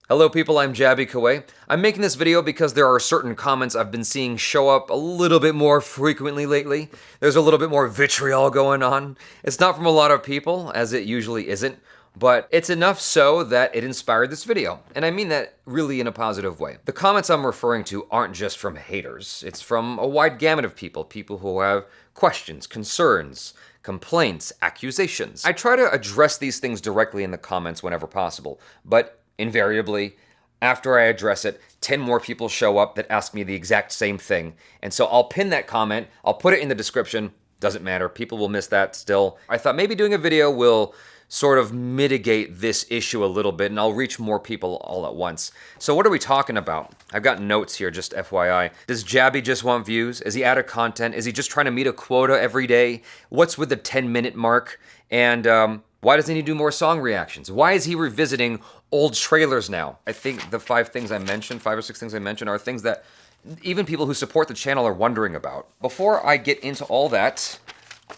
Hello people, I'm Jaby WEST. I'm making this video because there are certain comments I've been seeing show up a little bit more frequently lately. There's a little bit more vitriol going on. It's not from a lot of people, as it usually isn't, but it's enough so that it inspired this video. And I mean that really in a positive way. The comments I'm referring to aren't just from haters. It's from a wide gamut of people who have questions, concerns, complaints, accusations. I try to address these things directly in the comments whenever possible, but invariably, after I address it, 10 more people show up that ask me the exact same thing. And so I'll pin that comment, I'll put it in the description, doesn't matter, people will miss that still. I thought maybe doing a video will sort of mitigate this issue a little bit and I'll reach more people all at once. So what are we talking about? I've got notes here, just FYI. Does Jaby just want views? Is he out of content? Is he just trying to meet a quota every day? What's with the 10-minute mark? And why doesn't he do more song reactions? Why is he revisiting old trailers now? I think the 5 or 6 things I mentioned are things that even people who support the channel are wondering about. Before I get into all that,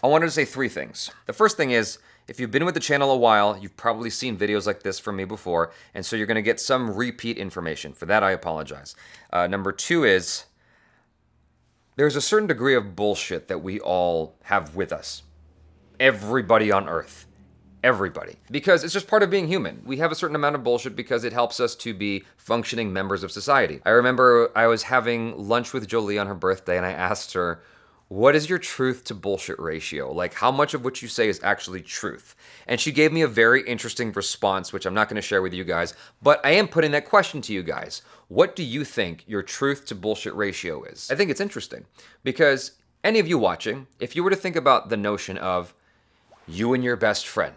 I wanted to say 3 things. The first thing is, if you've been with the channel a while, you've probably seen videos like this from me before, and so you're gonna get some repeat information. For that, I apologize. Number 2 is, there's a certain degree of bullshit that we all have with us. Everybody on Earth. Everybody. Because it's just part of being human. We have a certain amount of bullshit because it helps us to be functioning members of society. I remember I was having lunch with Jolie on her birthday and I asked her, what is your truth to bullshit ratio? Like, how much of what you say is actually truth? And she gave me a very interesting response, which I'm not gonna share with you guys, but I am putting that question to you guys. What do you think your truth to bullshit ratio is? I think it's interesting because any of you watching, if you were to think about the notion of you and your best friend,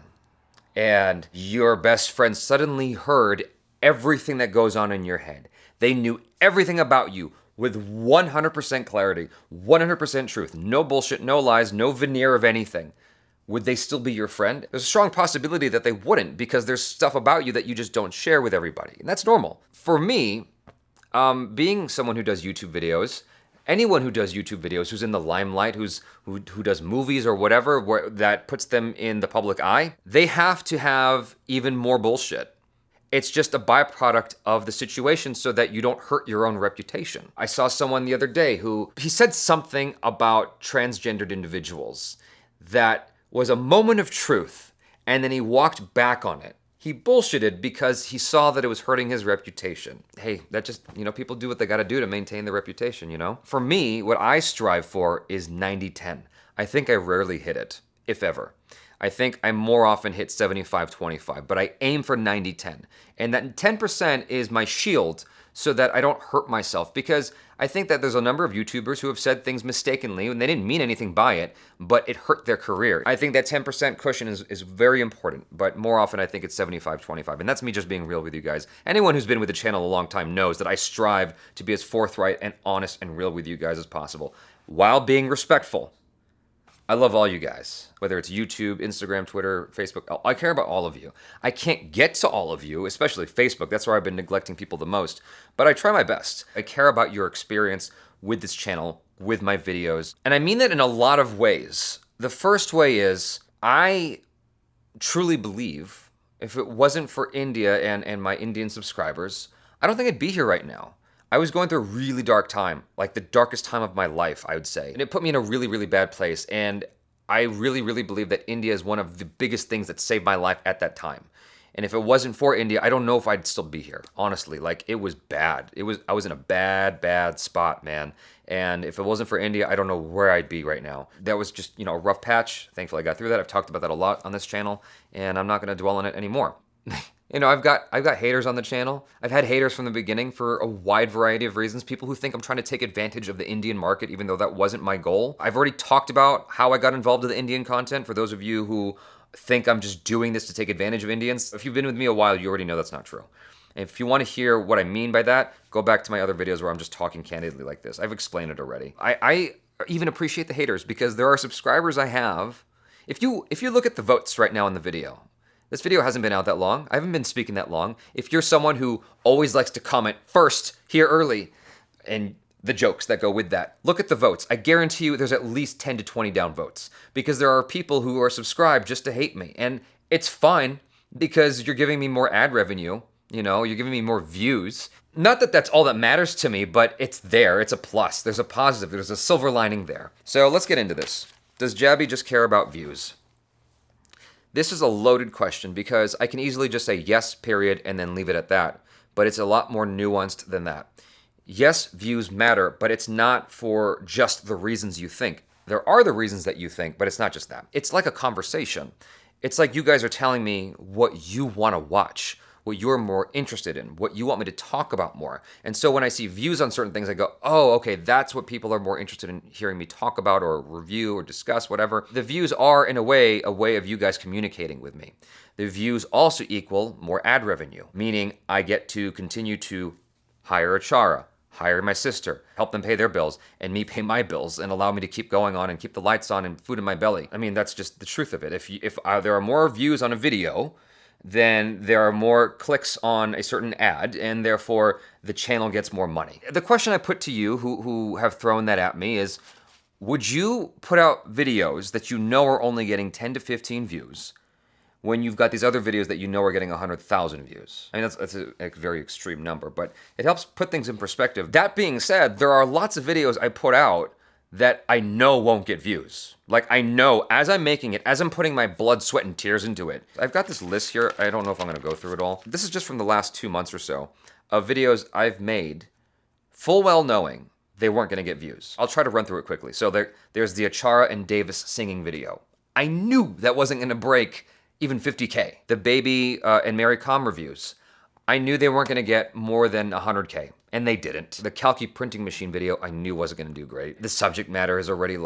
and your best friend suddenly heard everything that goes on in your head. They knew everything about you with 100% clarity, 100% truth, no bullshit, no lies, no veneer of anything. Would they still be your friend? There's a strong possibility that they wouldn't because there's stuff about you that you just don't share with everybody. And that's normal. For me, being someone who does YouTube videos, anyone who does YouTube videos, who's in the limelight, who does movies or whatever that puts them in the public eye, they have to have even more bullshit. It's just a byproduct of the situation so that you don't hurt your own reputation. I saw someone the other day he said something about transgendered individuals that was a moment of truth, and then he walked back on it. He bullshitted because he saw that it was hurting his reputation. Hey, that just, people do what they gotta do to maintain their reputation, For me, what I strive for is 90-10. I think I rarely hit it, if ever. I think I more often hit 75-25, but I aim for 90-10. And that 10% is my shield so that I don't hurt myself, because I think that there's a number of YouTubers who have said things mistakenly and they didn't mean anything by it, but it hurt their career. I think that 10% cushion is very important, but more often I think it's 75-25, and that's me just being real with you guys. Anyone who's been with the channel a long time knows that I strive to be as forthright and honest and real with you guys as possible, while being respectful. I love all you guys, whether it's YouTube, Instagram, Twitter, Facebook. I care about all of you. I can't get to all of you, especially Facebook. That's where I've been neglecting people the most, but I try my best. I care about your experience with this channel, with my videos, and I mean that in a lot of ways. The first way is, I truly believe if it wasn't for India and my Indian subscribers, I don't think I'd be here right now. I was going through a really dark time, like the darkest time of my life, I would say. And it put me in a really, really bad place. And I really, really believe that India is one of the biggest things that saved my life at that time. And if it wasn't for India, I don't know if I'd still be here. Honestly, like, it was bad. I was in a bad, bad spot, man. And if it wasn't for India, I don't know where I'd be right now. That was just, a rough patch. Thankfully, I got through that. I've talked about that a lot on this channel, and I'm not gonna dwell on it anymore. I've got haters on the channel. I've had haters from the beginning for a wide variety of reasons. People who think I'm trying to take advantage of the Indian market, even though that wasn't my goal. I've already talked about how I got involved with the Indian content. For those of you who think I'm just doing this to take advantage of Indians, if you've been with me a while, you already know that's not true. And if you want to hear what I mean by that, go back to my other videos where I'm just talking candidly like this. I've explained it already. I even appreciate the haters because there are subscribers I have. If you look at the votes right now in the video, this video hasn't been out that long. I haven't been speaking that long. If you're someone who always likes to comment first, here early, and the jokes that go with that, look at the votes. I guarantee you there's at least 10 to 20 down votes because there are people who are subscribed just to hate me. And it's fine because you're giving me more ad revenue. You're giving me more views. Not that that's all that matters to me, but it's there. It's a plus. There's a positive. There's a silver lining there. So let's get into this. Does Jaby just care about views? This is a loaded question because I can easily just say yes, period, and then leave it at that. But it's a lot more nuanced than that. Yes, views matter, but it's not for just the reasons you think. There are the reasons that you think, but it's not just that. It's like a conversation. It's like you guys are telling me what you want to watch, what you're more interested in, what you want me to talk about more. And so when I see views on certain things, I go, oh, okay, that's what people are more interested in hearing me talk about or review or discuss, whatever. The views are, in a way of you guys communicating with me. The views also equal more ad revenue, meaning I get to continue to hire a Chara, hire my sister, help them pay their bills, and me pay my bills and allow me to keep going on and keep the lights on and food in my belly. I mean, that's just the truth of it. If there are more views on a video, then there are more clicks on a certain ad, and therefore the channel gets more money. The question I put to you who have thrown that at me is, would you put out videos that you know are only getting 10 to 15 views when you've got these other videos that you know are getting 100,000 views? I mean, that's a very extreme number, but it helps put things in perspective. That being said, there are lots of videos I put out that I know won't get views. Like, I know as I'm making it, as I'm putting my blood, sweat, and tears into it. I've got this list here. I don't know if I'm gonna go through it all. This is just from the last 2 months or so of videos I've made full well knowing they weren't gonna get views. I'll try to run through it quickly. So there's the Achara and Davis singing video. I knew that wasn't gonna break even 50K. The Baby and Mary Com reviews. I knew they weren't gonna get more than 100K. And they didn't. The Kalki printing machine video, I knew wasn't gonna do great. The subject matter is already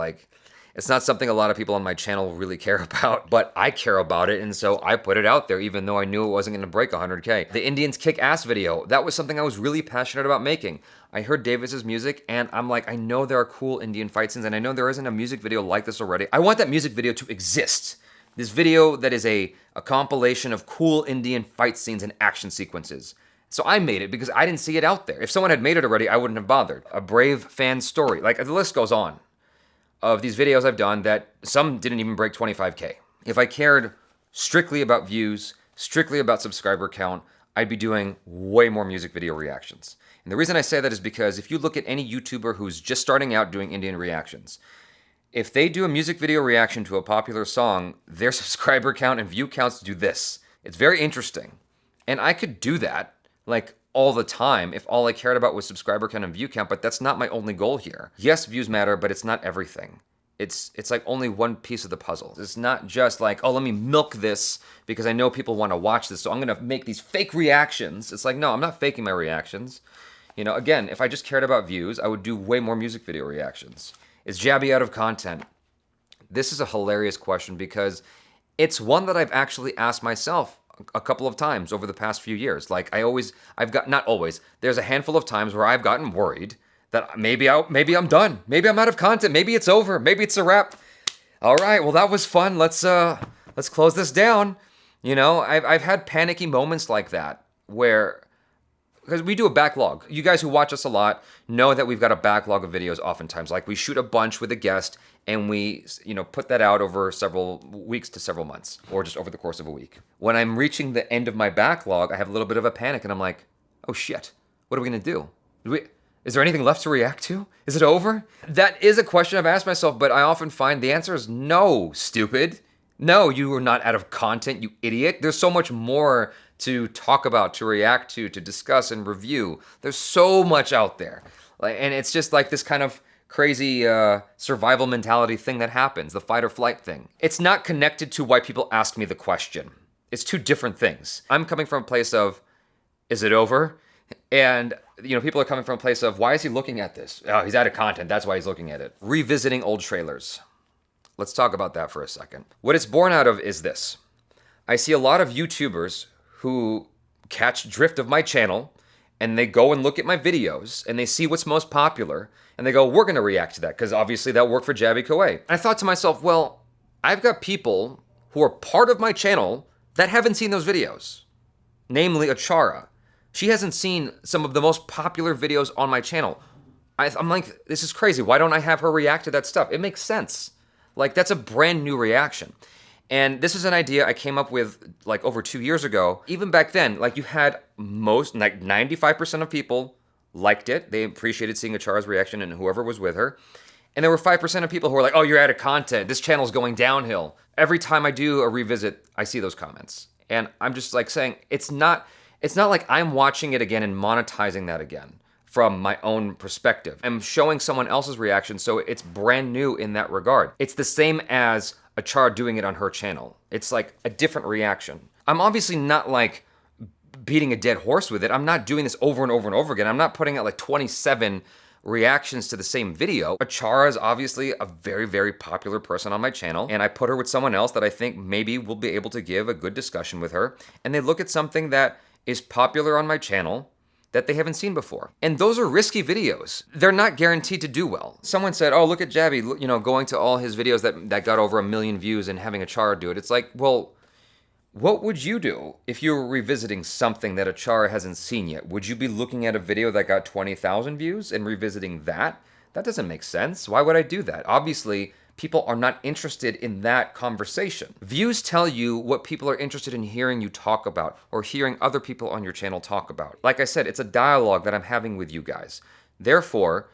it's not something a lot of people on my channel really care about, but I care about it, and so I put it out there even though I knew it wasn't gonna break 100K. The Indians kick ass video, that was something I was really passionate about making. I heard Davis's music, and I'm like, I know there are cool Indian fight scenes, and I know there isn't a music video like this already. I want that music video to exist. This video that is a compilation of cool Indian fight scenes and action sequences. So I made it because I didn't see it out there. If someone had made it already, I wouldn't have bothered. A brave fan story. Like, the list goes on of these videos I've done that some didn't even break 25K. If I cared strictly about views, strictly about subscriber count, I'd be doing way more music video reactions. And the reason I say that is because if you look at any YouTuber who's just starting out doing Indian reactions, if they do a music video reaction to a popular song, their subscriber count and view counts do this. It's very interesting. And I could do that all the time if all I cared about was subscriber count and view count, but that's not my only goal here. Yes, views matter, but it's not everything. It's like only one piece of the puzzle. It's not just like, oh, let me milk this because I know people want to watch this, so I'm gonna make these fake reactions. It's like, no, I'm not faking my reactions. Again, if I just cared about views, I would do way more music video reactions. Is Jaby out of content? This is a hilarious question because it's one that I've actually asked myself a couple of times over the past few years. Not always. There's a handful of times where I've gotten worried that maybe I'm done. Maybe I'm out of content. Maybe it's over. Maybe it's a wrap. All right, well, that was fun. Let's close this down. I've had panicky moments like that because we do a backlog. You guys who watch us a lot know that we've got a backlog of videos oftentimes. Like, we shoot a bunch with a guest and we, put that out over several weeks to several months or just over the course of a week. When I'm reaching the end of my backlog, I have a little bit of a panic and I'm like, oh shit, what are we gonna do? Is there anything left to react to? Is it over? That is a question I've asked myself, but I often find the answer is no, stupid. No, you are not out of content, you idiot. There's so much more to talk about, to react to discuss and review. There's so much out there. And it's just like this kind of crazy survival mentality thing that happens, the fight or flight thing. It's not connected to why people ask me the question. It's two different things. I'm coming from a place of, is it over? And people are coming from a place of, why is he looking at this? Oh, he's out of content, that's why he's looking at it. Revisiting old trailers. Let's talk about that for a second. What it's born out of is this. I see a lot of YouTubers who catch drift of my channel and they go and look at my videos and they see what's most popular and they go, we're gonna react to that because obviously that worked for Jaby Kuwait. I thought to myself, well, I've got people who are part of my channel that haven't seen those videos, namely Achara. She hasn't seen some of the most popular videos on my channel. I'm like, this is crazy. Why don't I have her react to that stuff? It makes sense. Like, that's a brand new reaction. And this is an idea I came up with like over 2 years ago. Even back then, like you had like 95% of people liked it. They appreciated seeing Achara's reaction and whoever was with her. And there were 5% of people who were like, oh, you're out of content. This channel's going downhill. Every time I do a revisit, I see those comments. And I'm just like saying, it's not like I'm watching it again and monetizing that again from my own perspective. I'm showing someone else's reaction, so it's brand new in that regard. It's the same as Achara doing it on her channel. It's like a different reaction. I'm obviously not like beating a dead horse with it. I'm not doing this over and over and over again. I'm not putting out like 27 reactions to the same video. Achara is obviously a very, very popular person on my channel, and I put her with someone else that I think maybe will be able to give a good discussion with her, and they look at something that is popular on my channel that they haven't seen before. And those are risky videos. They're not guaranteed to do well. Someone said, oh, look at Jaby, you know, going to all his videos that got over 1 million views and having Achara do it. It's like, well, what would you do if you were revisiting something that Achara hasn't seen yet? Would you be looking at a video that got 20,000 views and revisiting that? That doesn't make sense. Why would I do that? Obviously, people are not interested in that conversation. Views tell you what people are interested in hearing you talk about or hearing other people on your channel talk about. Like I said, it's a dialogue that I'm having with you guys. Therefore,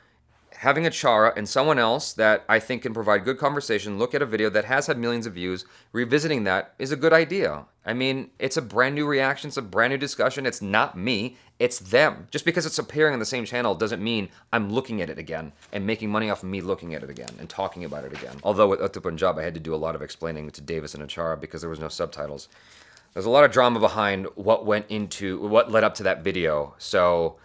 having Achara and someone else that I think can provide good conversation, look at a video that has had millions of views, revisiting that is a good idea. I mean, it's a brand new reaction, it's a brand new discussion. It's not me, it's them. Just because it's appearing on the same channel doesn't mean I'm looking at it again and making money off of me looking at it again and talking about it again. Although with Uttar Punjab, I had to do a lot of explaining to Davis and Achara because there was no subtitles. There's a lot of drama behind what led up to that video. So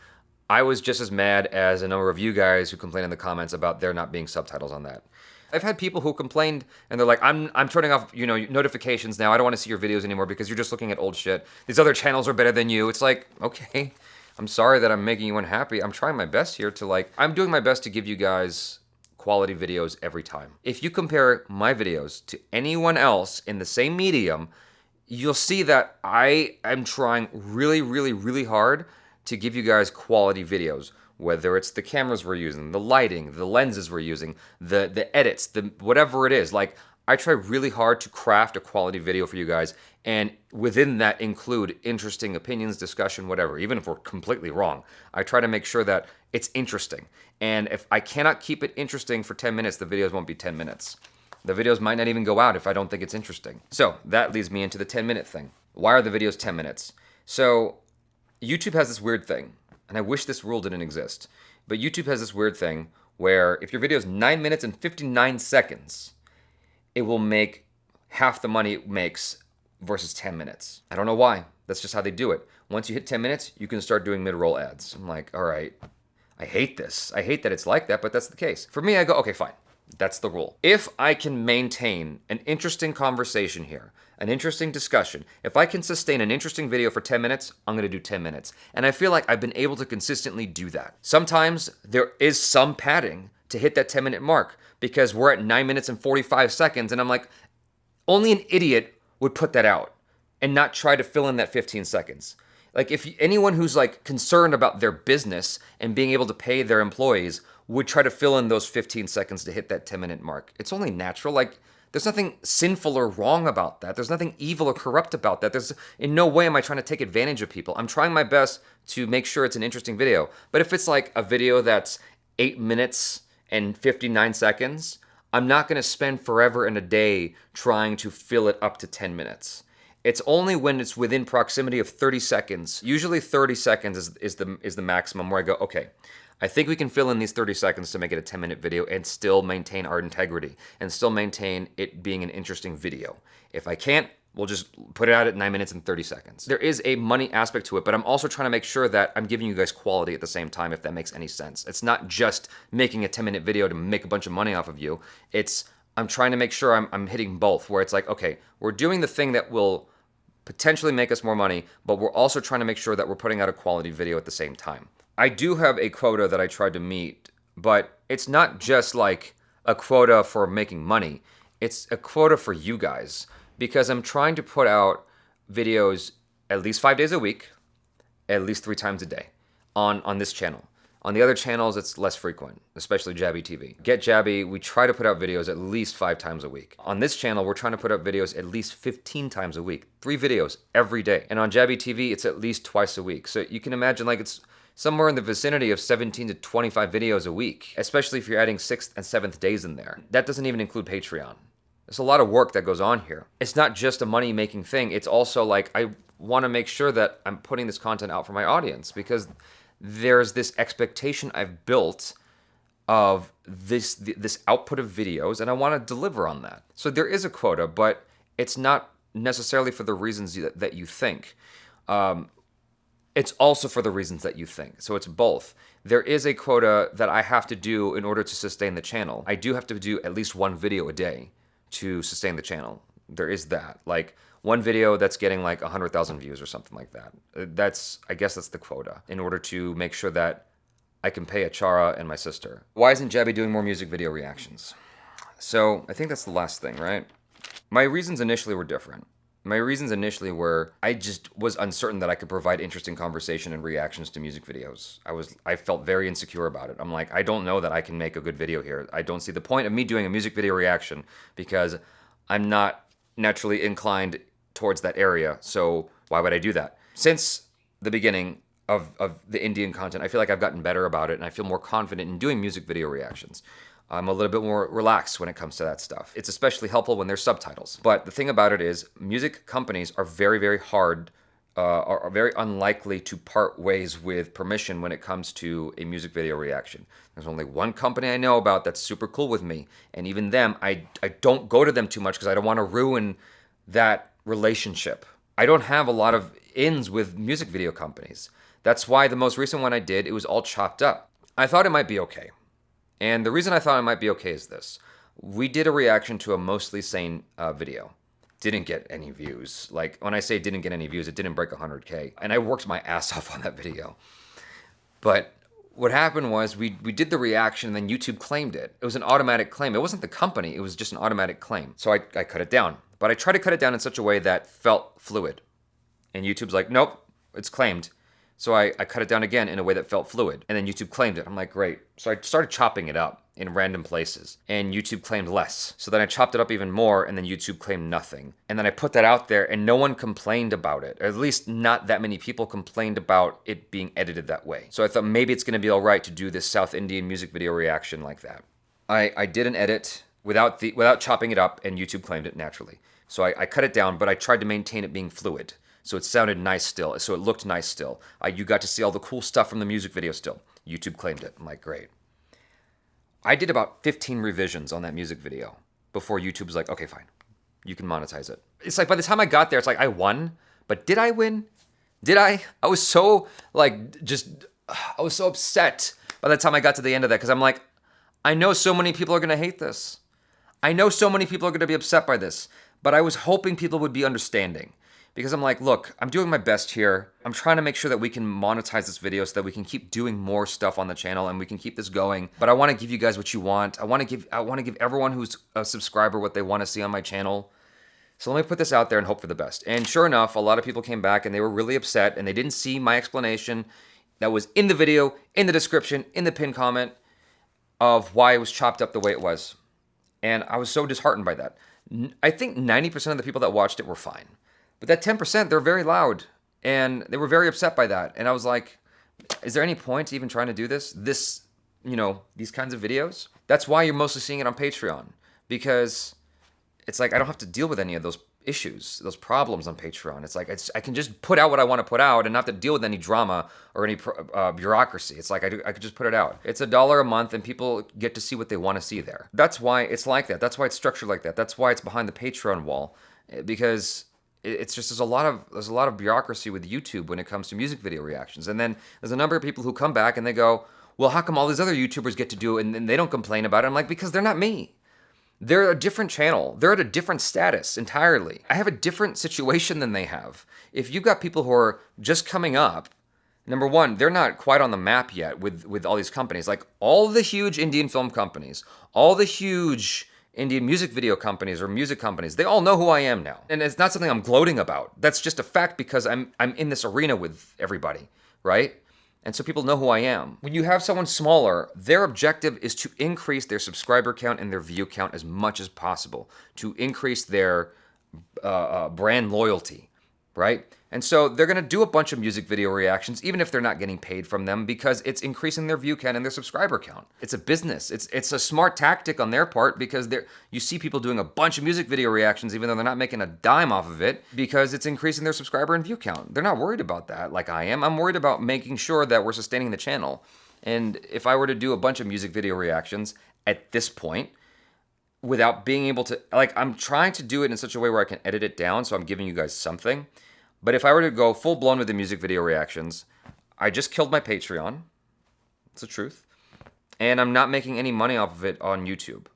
I was just as mad as a number of you guys who complained in the comments about there not being subtitles on that. I've had people who complained and they're like, I'm turning off, you know, notifications now. I don't want to see your videos anymore because you're just looking at old shit. These other channels are better than you. It's like, okay, I'm sorry that I'm making you unhappy. I'm trying my best here to I'm doing my best to give you guys quality videos every time. If you compare my videos to anyone else in the same medium, you'll see that I am trying really, really, really hard to give you guys quality videos, whether it's the cameras we're using, the lighting, the lenses we're using, the edits, whatever it is. Like, I try really hard to craft a quality video for you guys, and within that include interesting opinions, discussion, whatever. Even if we're completely wrong, I try to make sure that it's interesting. And if I cannot keep it interesting for 10 minutes, the videos won't be 10 minutes. The videos might not even go out if I don't think it's interesting. So that leads me into the 10-minute thing. Why are the videos 10 minutes? So YouTube has this weird thing, and I wish this rule didn't exist, but YouTube has this weird thing where if your video is 9 minutes and 59 seconds, it will make half the money it makes versus 10 minutes. I don't know why. That's just how they do it. Once you hit 10 minutes, you can start doing mid-roll ads. I'm like, all right, I hate this. I hate that it's like that, but that's the case. For me, I go, okay, fine. That's the rule. If I can maintain an interesting conversation here, an interesting discussion, if I can sustain an interesting video for 10 minutes, I'm gonna do 10 minutes. And I feel like I've been able to consistently do that. Sometimes there is some padding to hit that 10-minute mark because we're at 9 minutes and 45 seconds, and I'm like, only an idiot would put that out and not try to fill in that 15 seconds. Like, if anyone who's like concerned about their business and being able to pay their employees would try to fill in those 15 seconds to hit that 10-minute mark. It's only natural. Like, there's nothing sinful or wrong about that. There's nothing evil or corrupt about that. There's in no way am I trying to take advantage of people. I'm trying my best to make sure it's an interesting video. But if it's like a video that's 8 minutes and 59 seconds, I'm not gonna spend forever in a day trying to fill it up to 10 minutes. It's only when it's within proximity of 30 seconds. Usually 30 seconds is the maximum where I go, okay, I think we can fill in these 30 seconds to make it a 10-minute video and still maintain our integrity and still maintain it being an interesting video. If I can't, we'll just put it out at 9 minutes and 30 seconds. There is a money aspect to it, but I'm also trying to make sure that I'm giving you guys quality at the same time, if that makes any sense. It's not just making a 10-minute video to make a bunch of money off of you. I'm trying to make sure I'm hitting both, where it's like, okay, we're doing the thing that will potentially make us more money, but we're also trying to make sure that we're putting out a quality video at the same time. I do have a quota that I tried to meet, but it's not just like a quota for making money. It's a quota for you guys, because I'm trying to put out videos at least 5 days a week, at least 3 times a day on this channel. On the other channels, it's less frequent, especially Jaby TV. Get Jaby, we try to put out videos at least 5 times a week. On this channel, we're trying to put out videos at least 15 times a week. 3 videos every day. And on Jaby TV, it's at least twice a week. So you can imagine like it's somewhere in the vicinity of 17 to 25 videos a week, especially if you're adding 6th and 7th days in there. That doesn't even include Patreon. There's a lot of work that goes on here. It's not just a money-making thing. It's also like I want to make sure that I'm putting this content out for my audience because there's this expectation I've built of this output of videos, and I want to deliver on that. So there is a quota, but it's not necessarily for the reasons that you think. It's also for the reasons that you think. So it's both. There is a quota that I have to do in order to sustain the channel. I do have to do at least 1 video a day to sustain the channel. There is that. Like, one video that's getting like 100,000 views or something like that. I guess that's the quota in order to make sure that I can pay Achara and my sister. Why isn't Jaby doing more music video reactions? So I think that's the last thing, right? My reasons initially were different. My reasons initially were I just was uncertain that I could provide interesting conversation and reactions to music videos. I felt very insecure about it. I'm like, I don't know that I can make a good video here. I don't see the point of me doing a music video reaction because I'm not naturally inclined towards that area, so why would I do that? Since the beginning of the Indian content, I feel like I've gotten better about it, and I feel more confident in doing music video reactions. I'm a little bit more relaxed when it comes to that stuff. It's especially helpful when there's subtitles. But the thing about it is, music companies are very, very hard, are very unlikely to part ways with permission when it comes to a music video reaction. There's only one company I know about that's super cool with me, and even them, I don't go to them too much because I don't want to ruin that relationship. I don't have a lot of ins with music video companies. That's why the most recent one I did, it was all chopped up. I thought it might be okay. And the reason I thought it might be okay is this. We did a reaction to a mostly sane video. Didn't get any views. Like, when I say didn't get any views, it didn't break 100K. And I worked my ass off on that video. But what happened was we did the reaction and then YouTube claimed it. It was an automatic claim. It wasn't the company. It was just an automatic claim. So I cut it down. But I tried to cut it down in such a way that felt fluid. And YouTube's like, nope, it's claimed. So I cut it down again in a way that felt fluid. And then YouTube claimed it. I'm like, great. So I started chopping it up in random places. And YouTube claimed less. So then I chopped it up even more, and then YouTube claimed nothing. And then I put that out there, and no one complained about it. Or at least not that many people complained about it being edited that way. So I thought maybe it's going to be all right to do this South Indian music video reaction like that. I did an edit without chopping it up, and YouTube claimed it naturally. So I cut it down, but I tried to maintain it being fluid. So it sounded nice still. So it looked nice still. You got to see all the cool stuff from the music video still. YouTube claimed it. I'm like, great. I did about 15 revisions on that music video before YouTube was like, okay, fine. You can monetize it. It's like by the time I got there, it's like I won. But did I win? Did I? I was so upset by the time I got to the end of that because I'm like, I know so many people are going to hate this. I know so many people are going to be upset by this. But I was hoping people would be understanding. Because I'm like, look, I'm doing my best here. I'm trying to make sure that we can monetize this video so that we can keep doing more stuff on the channel and we can keep this going. But I want to give you guys what you want. I want to give everyone who's a subscriber what they want to see on my channel. So let me put this out there and hope for the best. And sure enough, a lot of people came back and they were really upset and they didn't see my explanation that was in the video, in the description, in the pinned comment of why it was chopped up the way it was. And I was so disheartened by that. I think 90% of the people that watched it were fine. But that 10%, they're very loud, and they were very upset by that. And I was like, is there any point to even trying to do this? These kinds of videos? That's why you're mostly seeing it on Patreon, because it's like I don't have to deal with any of those issues, those problems on Patreon. It's like I can just put out what I want to put out and not have to deal with any drama or any bureaucracy. It's like I could just put it out. It's $1 a month, and people get to see what they want to see there. That's why it's like that. That's why it's structured like that. That's why it's behind the Patreon wall, because it's just there's a lot of bureaucracy with YouTube when it comes to music video reactions. And then there's a number of people who come back and they go, well, how come all these other YouTubers get to do it and they don't complain about it? I'm like, because they're not me. They're a different channel. They're at a different status entirely. I have a different situation than they have. If you've got people who are just coming up, number one, they're not quite on the map yet with all these companies. Like all the huge Indian film companies, all the huge Indian music video companies or music companies, they all know who I am now. And it's not something I'm gloating about. That's just a fact because I'm in this arena with everybody, right? And so people know who I am. When you have someone smaller, their objective is to increase their subscriber count and their view count as much as possible, to increase their brand loyalty, right? And so they're going to do a bunch of music video reactions, even if they're not getting paid from them, because it's increasing their view count and their subscriber count. It's a business. It's a smart tactic on their part, because you see people doing a bunch of music video reactions, even though they're not making a dime off of it, because it's increasing their subscriber and view count. They're not worried about that like I am. I'm worried about making sure that we're sustaining the channel. And if I were to do a bunch of music video reactions at this point, without being able to, like, I'm trying to do it in such a way where I can edit it down, so I'm giving you guys something. But if I were to go full blown with the music video reactions, I just killed my Patreon. It's the truth. And I'm not making any money off of it on YouTube.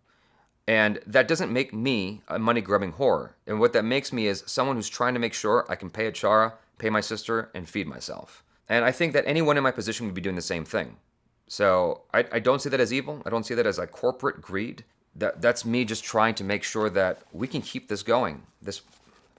And that doesn't make me a money grubbing whore. And what that makes me is someone who's trying to make sure I can pay a chara, pay my sister, and feed myself. And I think that anyone in my position would be doing the same thing. So I don't see that as evil. I don't see that as a corporate greed. That's me just trying to make sure that we can keep this going. This,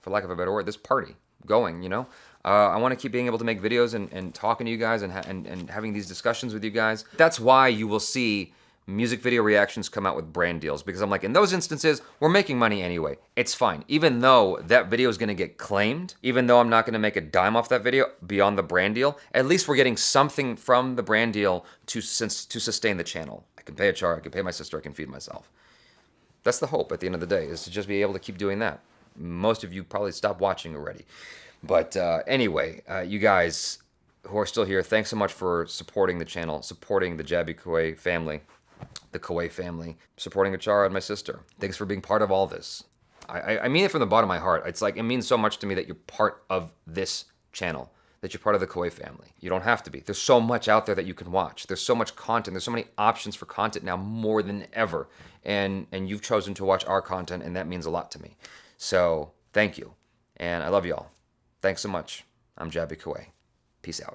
for lack of a better word, this party going, you know? I want to keep being able to make videos and talking to you guys and having these discussions with you guys. That's why you will see music video reactions come out with brand deals, because I'm like, in those instances, we're making money anyway. It's fine. Even though that video is going to get claimed, even though I'm not going to make a dime off that video beyond the brand deal, at least we're getting something from the brand deal to sustain the channel. I can pay a char, I can pay my sister, I can feed myself. That's the hope at the end of the day, is to just be able to keep doing that. Most of you probably stopped watching already. But anyway, you guys who are still here, thanks so much for supporting the channel, supporting the Jaby Kuwait family, the Kuwait family, supporting Achara and my sister. Thanks for being part of all this. I mean it from the bottom of my heart. It's like, it means so much to me that you're part of this channel, that you're part of the Kuwait family. You don't have to be. There's so much out there that you can watch. There's so much content. There's so many options for content now, more than ever. And you've chosen to watch our content, and that means a lot to me. So thank you. And I love y'all. Thanks so much. I'm Jaby Kuwait. Peace out.